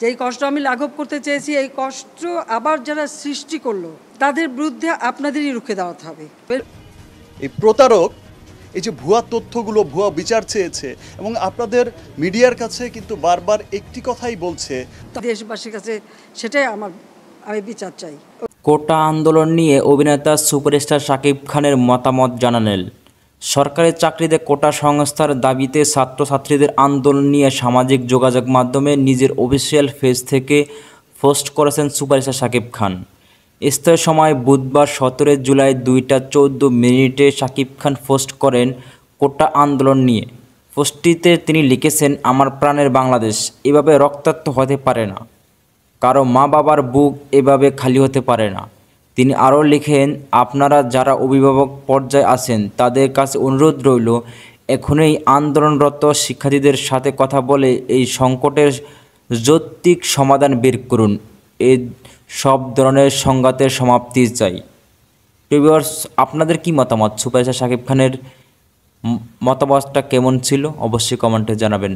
যে এই কষ্ট আমি লাঘব করতে চেয়েছি, এই কষ্ট আবার যারা সৃষ্টি করলো তাদের বিরুদ্ধে আপনাদেরই রুখে দাঁড়াতে হবে। এই প্রতারক এই যে ভুয়া তথ্যগুলো, ভুয়া বিচার চেয়েছে এবং আপনাদের মিডিয়ার কাছে কিন্তু বারবার একটি কথাই বলছে, দেশবাসীর কাছে সেটাই আমি বিচার চাই। কোটা আন্দোলন নিয়ে অভিনেতা সুপারস্টার শাকিব খানের মতামত জানালেন। সরকারি চাকরিতে কোটা সংস্থার দাবিতে ছাত্রছাত্রীদের আন্দোলন নিয়ে সামাজিক যোগাযোগ মাধ্যমে নিজের অফিসিয়াল পেজ থেকে পোস্ট করেছেন সুপারস্টার শাকিব খান। স্থানীয় সময় বুধবার 17 জুলাই 2টা 14 শাকিব খান পোস্ট করেন কোটা আন্দোলন নিয়ে। পোস্টটিতে তিনি লিখেছেন, আমার প্রাণের বাংলাদেশ এভাবে রক্তাক্ত হতে পারে না, কারো মা বাবার বুক এভাবে খালি হতে পারে না। তিনি আরও লিখেন, আপনারা যারা অভিভাবক পর্যায়ে আছেন তাদের কাছে অনুরোধ রইল, এখনই আন্দোলনরত শিক্ষার্থীদের সাথে কথা বলে এই সংকটের যৌক্তিক সমাধান বের করুন। এই সব ধরনের সংঘাতের সমাপ্তি চাই। ভিউয়ার্স, আপনাদের কি মতামত? সুপারস্টার শাকিব খানের মতামতটা কেমন ছিল অবশ্যই কমেন্টে জানাবেন।